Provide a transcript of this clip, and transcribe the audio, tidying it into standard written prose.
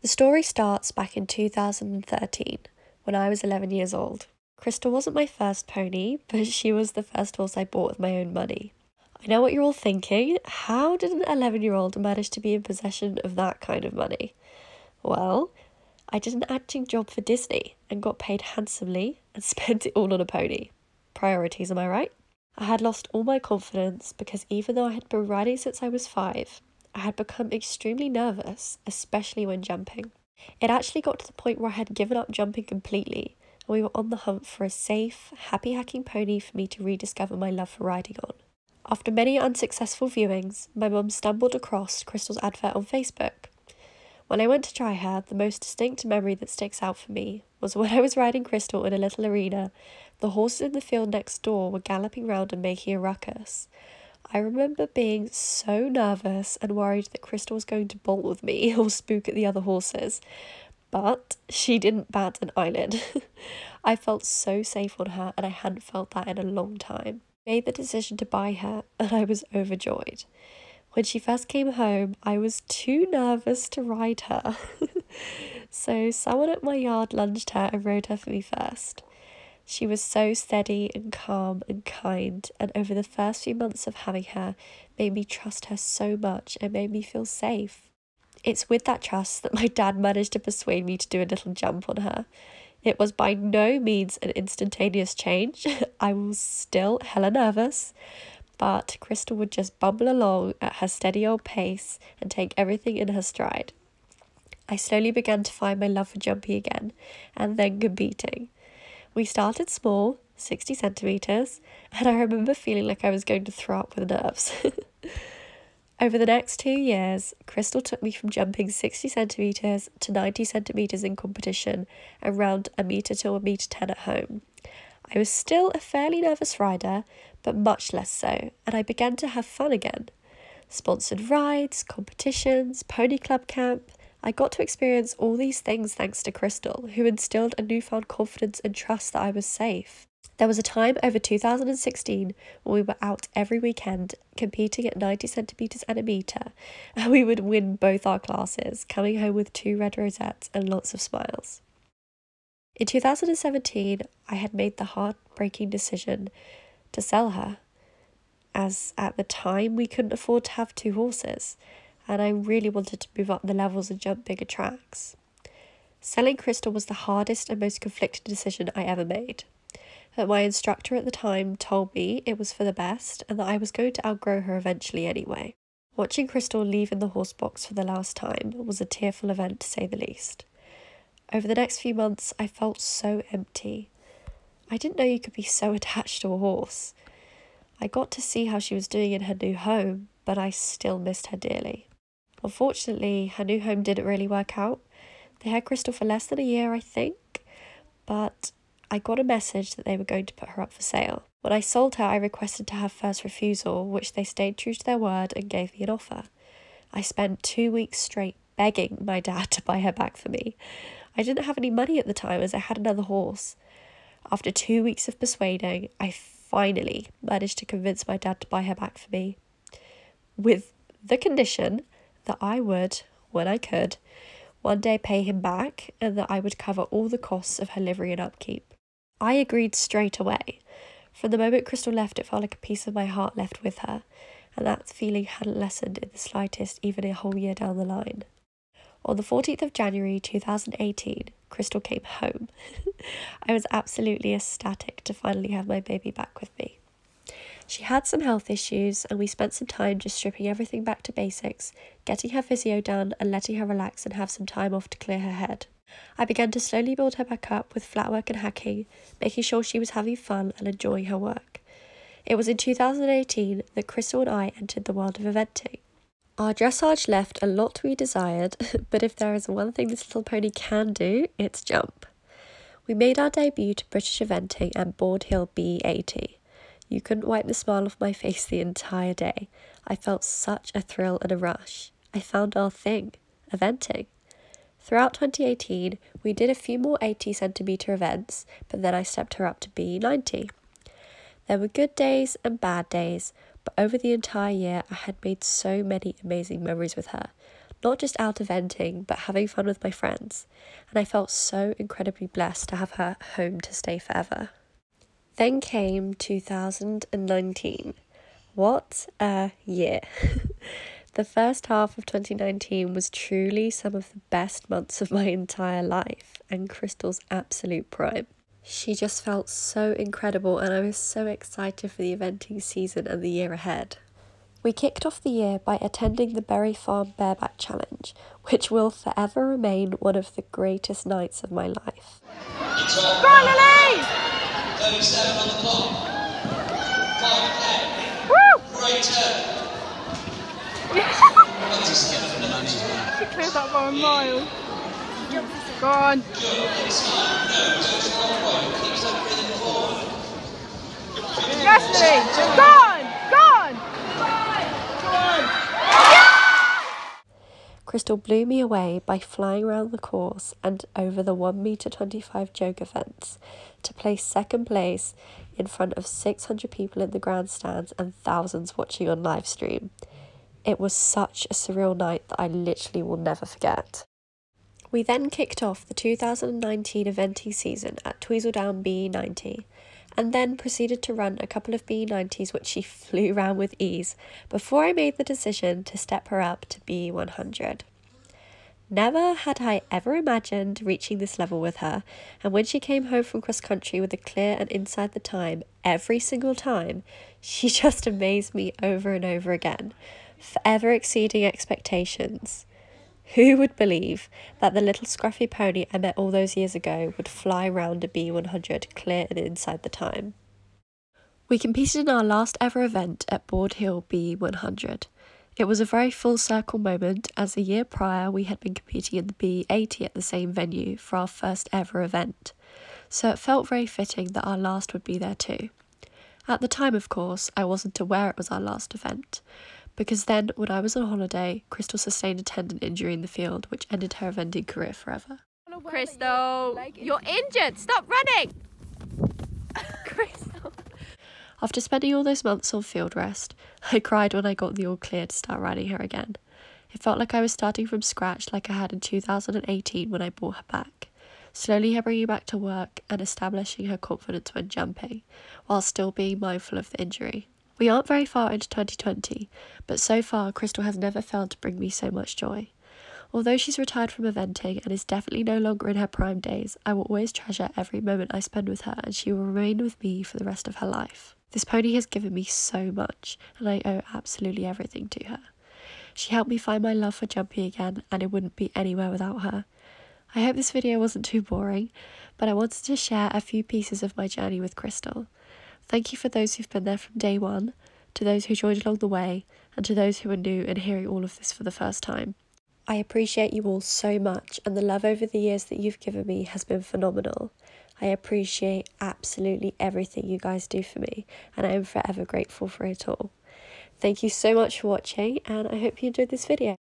The story starts back in 2013, when I was 11 years old. Crystal wasn't my first pony, but she was the first horse I bought with my own money. I know what you're all thinking. How did an 11-year-old manage to be in possession of that kind of money? Well, I did an acting job for Disney and got paid handsomely and spent it all on a pony. Priorities, am I right? I had lost all my confidence because even though I had been riding since I was 5, I had become extremely nervous, especially when jumping. It actually got to the point where I had given up jumping completely, and we were on the hunt for a safe, happy hacking pony for me to rediscover my love for riding on. After many unsuccessful viewings, my mum stumbled across Crystal's advert on Facebook. When I went to try her, the most distinct memory that sticks out for me was when I was riding Crystal in a little arena. The horses in the field next door were galloping round and making a ruckus. I remember being so nervous and worried that Crystal was going to bolt with me or spook at the other horses, but she didn't bat an eyelid. I felt so safe on her and I hadn't felt that in a long time. I made the decision to buy her and I was overjoyed. When she first came home, I was too nervous to ride her. So someone at my yard lunged her and rode her for me first. She was so steady and calm and kind, and over the first few months of having her, made me trust her so much and made me feel safe. It's with that trust that my dad managed to persuade me to do a little jump on her. It was by no means an instantaneous change. I was still hella nervous, but Crystal would just bumble along at her steady old pace and take everything in her stride. I slowly began to find my love for jumping again, and then competing. We started small, 60 centimetres, and I remember feeling like I was going to throw up with nerves. Over the next 2 years, Crystal took me from jumping 60 centimetres to 90 centimetres in competition and round a metre to a metre 10 at home. I was still a fairly nervous rider, but much less so, and I began to have fun again. Sponsored rides, competitions, pony club camp. I got to experience all these things thanks to Crystal, who instilled a newfound confidence and trust that I was safe. There was a time over 2016 when we were out every weekend competing at 90 centimetres and a metre, and we would win both our classes, coming home with 2 red rosettes and lots of smiles. In 2017, I had made the heartbreaking decision to sell her, as at the time we couldn't afford to have 2 horses, and I really wanted to move up the levels and jump bigger tracks. Selling Crystal was the hardest and most conflicted decision I ever made. But my instructor at the time told me it was for the best and that I was going to outgrow her eventually anyway. Watching Crystal leave in the horse box for the last time was a tearful event to say the least. Over the next few months, I felt so empty. I didn't know you could be so attached to a horse. I got to see how she was doing in her new home, but I still missed her dearly. Unfortunately, her new home didn't really work out. They had Crystal for less than a year, I think, but I got a message that they were going to put her up for sale. When I sold her, I requested to have first refusal, which they stayed true to their word and gave me an offer. I spent 2 weeks straight begging my dad to buy her back for me. I didn't have any money at the time as I had another horse. After 2 weeks of persuading, I finally managed to convince my dad to buy her back for me, with the condition that I would, when I could, one day pay him back and that I would cover all the costs of her livery and upkeep. I agreed straight away. From the moment Crystal left, it felt like a piece of my heart left with her, and that feeling hadn't lessened in the slightest even a whole year down the line. On the 14th of January 2018, Crystal came home. I was absolutely ecstatic to finally have my baby back with me. She had some health issues and we spent some time just stripping everything back to basics, getting her physio done and letting her relax and have some time off to clear her head. I began to slowly build her back up with flat work and hacking, making sure she was having fun and enjoying her work. It was in 2018 that Crystal and I entered the world of eventing. Our dressage left a lot to be desired, but if there is one thing this little pony can do, it's jump. We made our debut to British eventing at Board Hill B80. You couldn't wipe the smile off my face the entire day. I felt such a thrill and a rush. I found our thing, eventing. Throughout 2018, we did a few more 80 centimetre events, but then I stepped her up to B90. There were good days and bad days, but over the entire year I had made so many amazing memories with her, not just out eventing, but having fun with my friends, and I felt so incredibly blessed to have her home to stay forever. Then came 2019. What a year! The first half of 2019 was truly some of the best months of my entire life, and Crystal's absolute prime. She just felt so incredible, and I was so excited for the eventing season and the year ahead. We kicked off the year by attending the Berry Farm Bareback Challenge, which will forever remain one of the greatest nights of my life. Go on, Lily! 37 on the clock. 5K. Woo! Great turn. She cleared that by a mile. Go on. Yes, Lily! Go on! Go on! Crystal blew me away by flying around the course and over the 1m25 joker fence to place second place in front of 600 people in the grandstands and thousands watching on live stream. It was such a surreal night that I literally will never forget. We then kicked off the 2019 eventing season at Tweedledown BE90, and then proceeded to run a couple of BE90s which she flew around with ease before I made the decision to step her up to BE100. Never had I ever imagined reaching this level with her, and when she came home from cross country with a clear and inside the time every single time, she just amazed me over and over again, forever exceeding expectations. Who would believe that the little scruffy pony I met all those years ago would fly round a B100 clear and inside the time? We competed in our last ever event at Board Hill B100. It was a very full circle moment, as the year prior we had been competing in the B80 at the same venue for our first ever event, so it felt very fitting that our last would be there too. At the time, of course, I wasn't aware it was our last event, because then, when I was on holiday, Crystal sustained a tendon injury in the field, which ended her eventing career forever. Crystal, you're injured! Stop running! Crystal. After spending all those months on field rest, I cried when I got the all clear to start riding her again. It felt like I was starting from scratch like I had in 2018 when I brought her back, slowly her bringing back to work and establishing her confidence when jumping, while still being mindful of the injury. We aren't very far into 2020, but so far Crystal has never failed to bring me so much joy. Although she's retired from eventing and is definitely no longer in her prime days, I will always treasure every moment I spend with her, and she will remain with me for the rest of her life. This pony has given me so much, and I owe absolutely everything to her. She helped me find my love for jumping again, and it wouldn't be anywhere without her. I hope this video wasn't too boring, but I wanted to share a few pieces of my journey with Crystal. Thank you for those who've been there from day one, to those who joined along the way, and to those who are new and hearing all of this for the first time. I appreciate you all so much, and the love over the years that you've given me has been phenomenal. I appreciate absolutely everything you guys do for me, and I am forever grateful for it all. Thank you so much for watching, and I hope you enjoyed this video.